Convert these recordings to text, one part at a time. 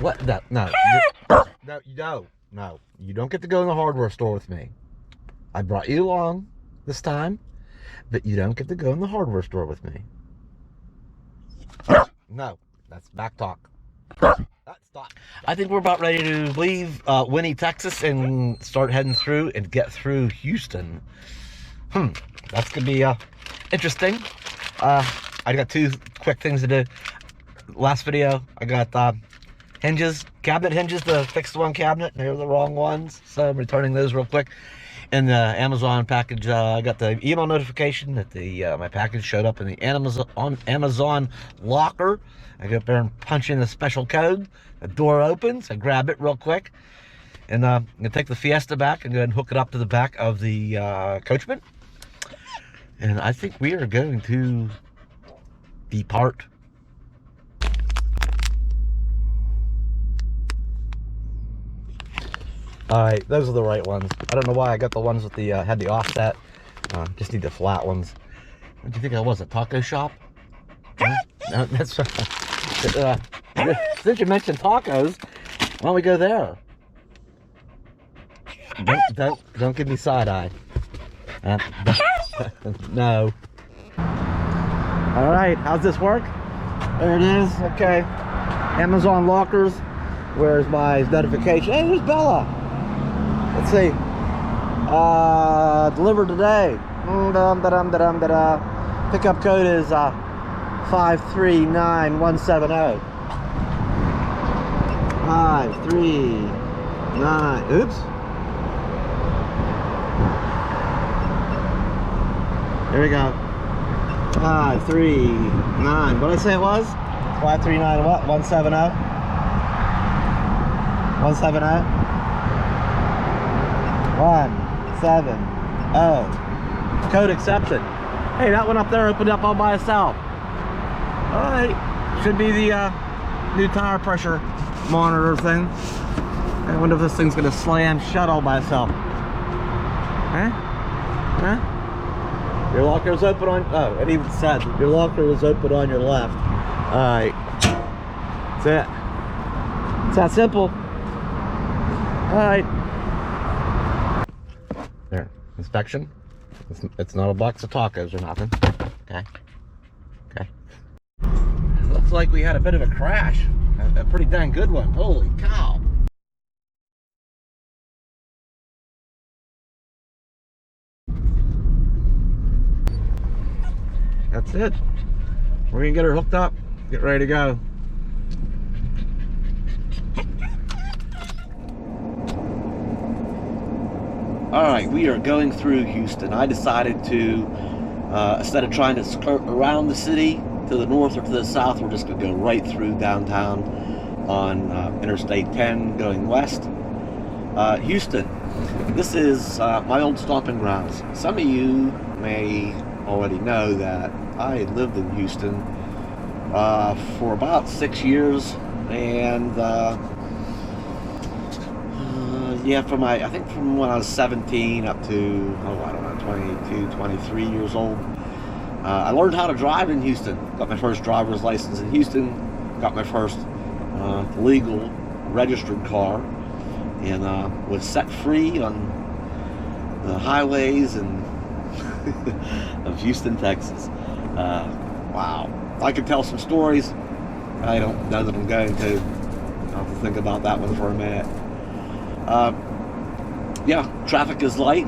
What? No, no, no. You don't get to go in the hardware store with me. I brought you along this time, but you don't get to go in the hardware store with me. No, that's back talk. Stop. I think we're about ready to leave Winnie, Texas, and start heading through and get through Houston. That's gonna be interesting. I got two quick things to do. Last video, I got cabinet hinges to fix the one cabinet. They were the wrong ones, so I'm returning those real quick. In the Amazon package, I got the email notification that my package showed up in the Amazon locker. I go up there and punch in a special code. The door opens. I grab it real quick, and I'm gonna take the Fiesta back and go ahead and hook it up to the back of the Coachmen. And I think we are going to depart. All right, those are the right ones. I don't know why I got the ones with the had the offset. Just need the flat ones. What do you think I was, a taco shop? No, that's since you mentioned tacos, why don't we go there? Don't give me side eye. No. All right, how's this work? There it is. Okay. Amazon lockers. Where's my notification? Hey, there's Bella. Let's see. Delivered today. Pickup code is 539170. 539. Oops. Here we go. 539. What did I say it was? 539 what? 170? 170? 170. Code accepted. Hey, that one up there opened up all by itself. Alright. Should be the new tire pressure monitor thing. I wonder if this thing's gonna slam shut all by itself. Huh? Huh? Your locker is open on, oh, it even said your locker is open on your left. Alright. That's it. It's that simple. Alright. There. Inspection. It's not a box of tacos or nothing. Okay. Okay. Looks like we had a bit of a crash. A pretty dang good one. Holy cow. That's it. We're gonna get her hooked up, get ready to go. Alright, we are going through Houston. I decided to, instead of trying to skirt around the city to the north or to the south, we're just gonna go right through downtown on Interstate 10 going west. Houston. This is my old stomping grounds. Some of you may already know that I lived in Houston for about 6 years, and yeah, I think from when I was 17 up to, oh, I don't know, 22, 23 years old, I learned how to drive in Houston. Got my first driver's license in Houston, got my first legal registered car, and was set free on the highways and of Houston, Texas. Wow. I could tell some stories. I don't know that I'm going to. I'll have to think about that one for a minute. Yeah, traffic is light.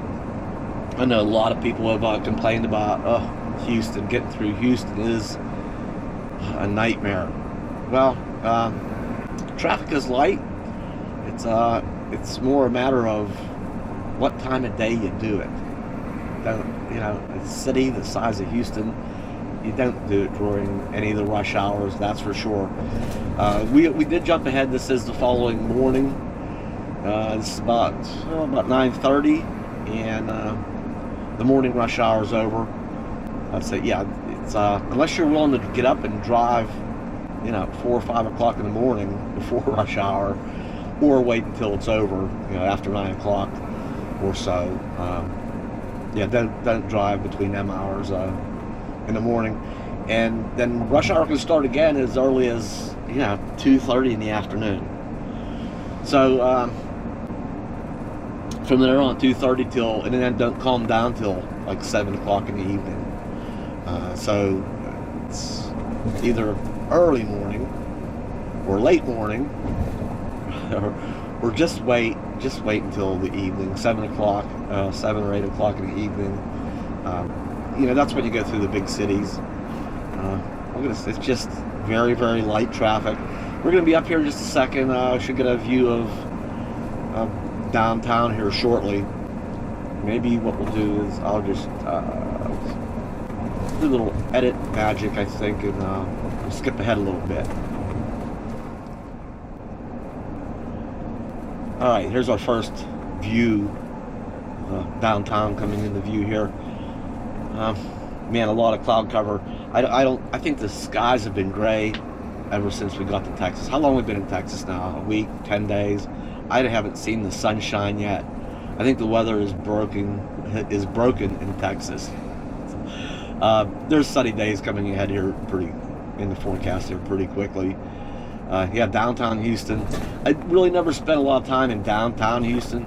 I know a lot of people have complained about, Houston, getting through Houston is a nightmare. Well, traffic is light. It's more a matter of what time of day you do it. You know, a city the size of Houston, you don't do it during any of the rush hours, that's for sure. We did jump ahead. This is the following morning. This is about 9:30, and the morning rush hour is over. I'd say, yeah, it's unless you're willing to get up and drive, you know, 4 or 5 o'clock in the morning before rush hour, or wait until it's over, you know, after 9 o'clock or so. Yeah, don't drive between them hours in the morning. And then rush hour can start again as early as, you know, 2:30 in the afternoon. So from there on 2:30 till, and then don't calm down till like 7 o'clock in the evening. So it's either early morning or late morning, or just wait until the evening, 7 o'clock, 7 or 8 o'clock in the evening. That's when you go through the big cities. It's just very, very light traffic. We're going to be up here in just a second. Should get a view of downtown here shortly. Maybe what we'll do is I'll just do a little edit magic, I think, and we'll skip ahead a little bit. Alright, here's our first view. Downtown coming into view here. Man, a lot of cloud cover. I think the skies have been gray ever since we got to Texas. How long have we been in Texas now? A week, 10 days? I haven't seen the sunshine yet. I think the weather is broken in Texas. There's sunny days coming ahead here in the forecast here pretty quickly. Yeah, downtown Houston. I really never spent a lot of time in downtown Houston.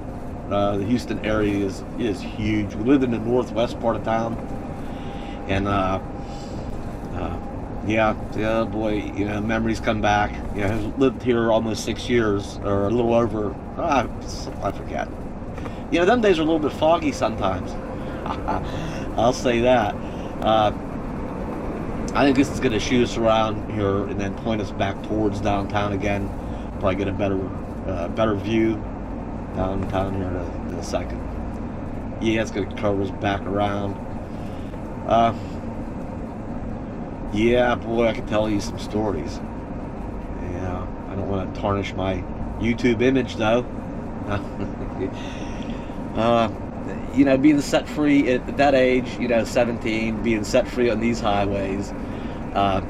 The Houston area is huge. We live in the northwest part of town, and yeah, boy, memories come back. I've lived here almost 6 years, or a little over. I forget. Them days are a little bit foggy sometimes. I'll say that. I think this is going to shoot us around here and then point us back towards downtown again. Probably get a better view downtown here in a second. Yeah, it's going to curve us back around. Yeah, boy, I can tell you some stories. Yeah, I don't want to tarnish my YouTube image, though. Being set free at that age, 17, being set free on these highways, I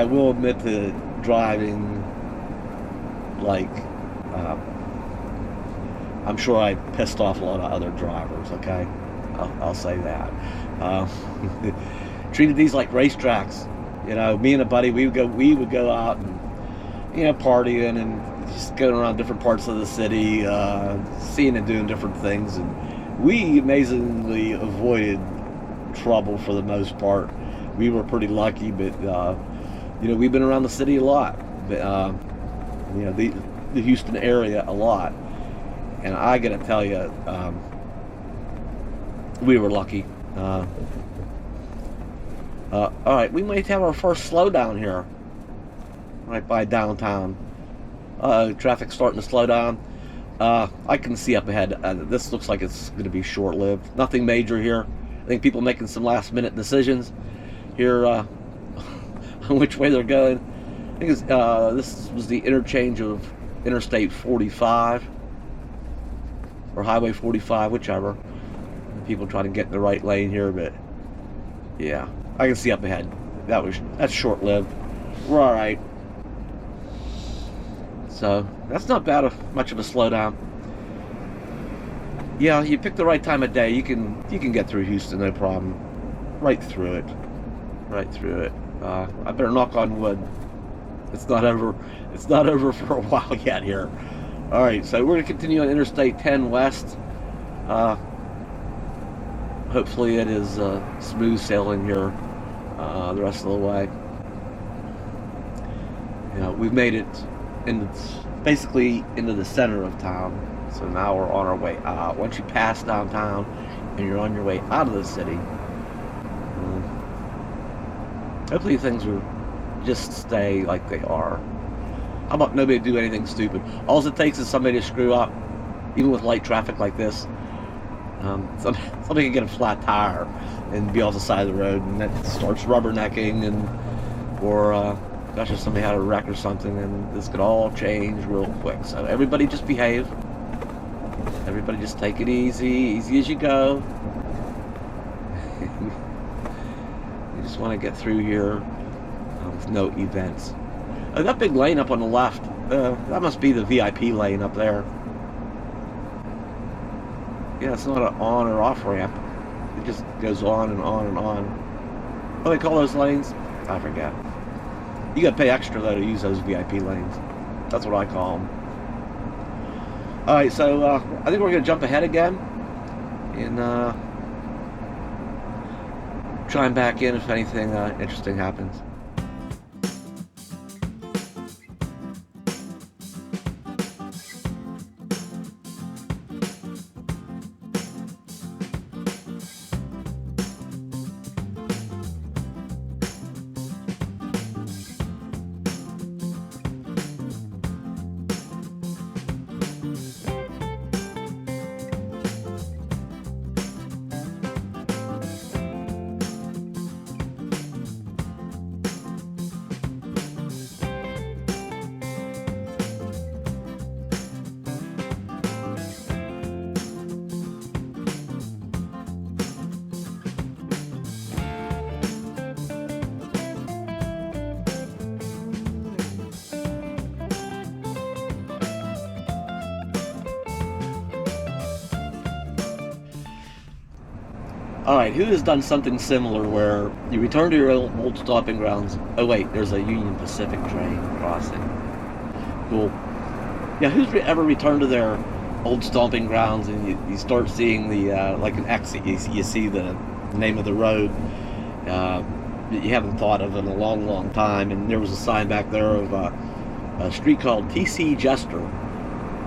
will admit to driving like, I'm sure I pissed off a lot of other drivers, okay? I'll say that. Treated these like racetracks. Me and a buddy, we would go out and, partying and just going around different parts of the city, seeing and doing different things, and we amazingly avoided trouble for the most part. We were pretty lucky, but we've been around the city a lot, but the Houston area a lot, and I gotta tell you, we were lucky. All right, we might have our first slowdown here, right by downtown. Traffic's starting to slow down. I can see up ahead. This looks like it's going to be short-lived. Nothing major here. I think people making some last-minute decisions here on which way they're going. I think this was the interchange of Interstate 45 or Highway 45, whichever. People trying to get in the right lane here, but yeah, I can see up ahead. That's short-lived. We're all right. So that's not bad, much of a slowdown. Yeah, you pick the right time of day, you can get through Houston, no problem. Right through it. I better knock on wood. It's not over. It's not over for a while yet here. All right, so we're gonna continue on Interstate 10 West. Hopefully it is smooth sailing here the rest of the way. We've made it basically into the center of town, so now we're on our way out. Once you pass downtown and you're on your way out of the city, hopefully things will just stay like they are. How about nobody do anything stupid? All it takes is somebody to screw up, even with light traffic like this. Somebody can get a flat tire and be off the side of the road, and that starts rubbernecking, or gosh, if somebody had a wreck or something, and this could all change real quick. So everybody just behave. Everybody just take it easy as you go. You just want to get through here with no events. That big lane up on the left, that must be the VIP lane up there. Yeah, it's not an on or off ramp. It just goes on and on and on. What do they call those lanes? I forget. You gotta pay extra though to use those VIP lanes. That's what I call them. All right, so I think we're going to jump ahead again and chime back in if anything interesting happens. All right, who has done something similar where you return to your old stopping grounds? Oh wait, there's a Union Pacific train crossing. Cool. Yeah, who's ever returned to their old stomping grounds and you start seeing the like an exit? You see the name of the road that you haven't thought of in a long, long time, and there was a sign back there of a street called T.C. Jester.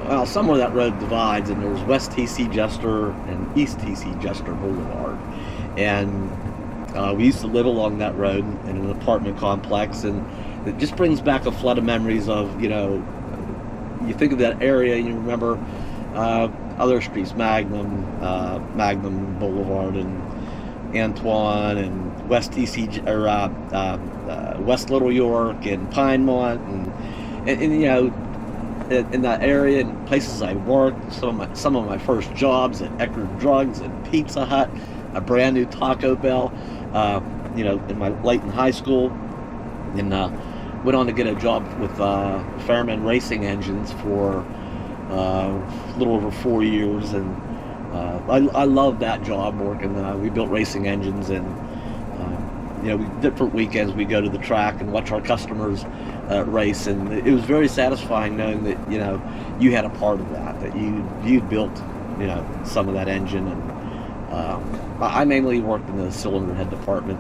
Well, somewhere that road divides, and there's West T.C. Jester and East T.C. Jester Boulevard. And we used to live along that road in an apartment complex, and it just brings back a flood of memories of, you know, you think of that area and you remember other streets, Magnum Boulevard and Antoine and West T.C. or West Little York and Pinemont and you know, in that area and places I worked, some of my first jobs at Eckerd Drugs and Pizza Hut, a brand new Taco Bell, you know, in my late in high school, and went on to get a job with Fairman Racing Engines for a little over 4 years, and I loved that job working. We built racing engines, and you know, different weekends we go to the track and watch our customers race, and it was very satisfying knowing that, you know, you had a part of that you'd built, you know, some of that engine. And I mainly worked in the cylinder head department,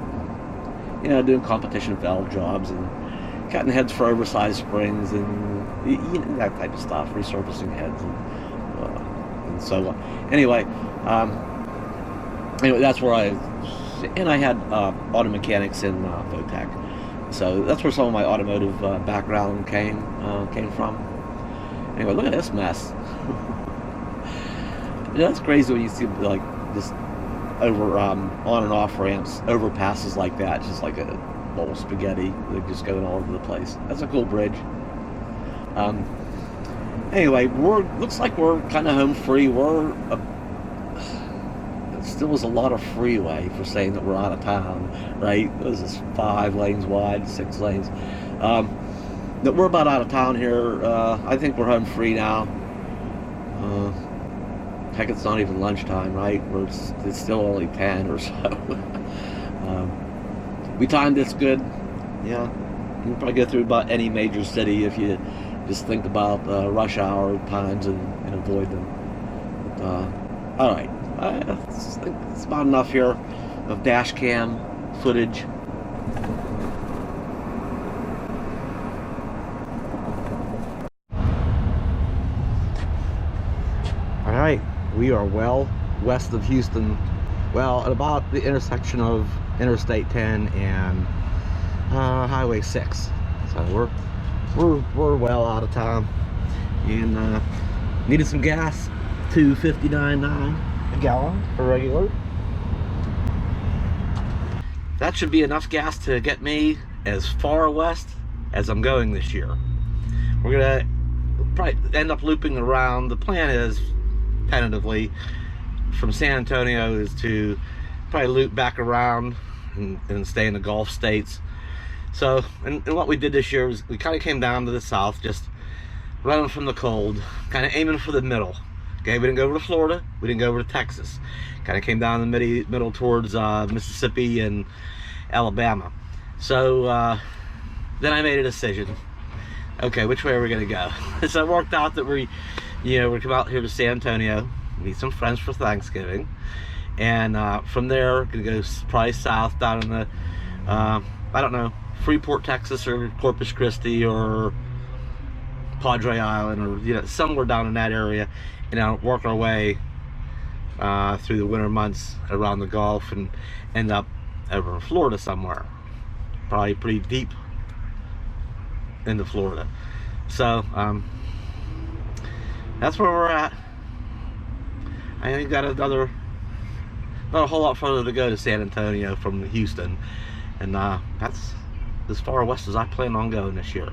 you know, doing competition valve jobs and cutting heads for oversized springs and, you know, that type of stuff, resurfacing heads and so on. Anyway, that's where I had auto mechanics in Votech. So that's where some of my automotive background came from. Anyway, look at this mess. You know, it's crazy when you see like just over on and off ramps, overpasses like that, just like a bowl of spaghetti. They're just going all over the place. That's a cool bridge. Anyway, looks like we're kind of home free. Still is a lot of freeway for saying that we're out of town, right? This is 5 lanes wide, 6 lanes. That we're about out of town here. I think we're home free now. Heck, it's not even lunchtime, right? It's still only 10 or so. We timed this good. Yeah, you can probably go through about any major city if you just think about rush hour times and avoid them. But, all right. I think it's about enough here of dash cam footage. All right, we are well west of Houston, well at about the intersection of Interstate 10 and Highway 6. So we're well out of town, and needed some gas. $2.59.9 a gallon for regular. That should be enough gas to get me as far west as I'm going this year. We're gonna probably end up looping around. The plan is tentatively from San Antonio is to probably loop back around and stay in the Gulf states. So, and what we did this year was we kind of came down to the south, just running from the cold, kind of aiming for the middle. Okay, we didn't go over to Florida, we didn't go over to Texas. Kind of came down the middle towards Mississippi and Alabama. So then I made a decision. Okay, which way are we gonna go? So it worked out that we You know, we come out here to San Antonio, meet some friends for Thanksgiving, and from there, we're gonna go probably south down in the, I don't know, Freeport, Texas, or Corpus Christi, or Padre Island, or you know, somewhere down in that area, and work our way through the winter months around the Gulf and end up over in Florida somewhere, probably pretty deep into Florida. So that's where we're at. I think got not a whole lot further to go to San Antonio from Houston, and that's as far west as I plan on going this year.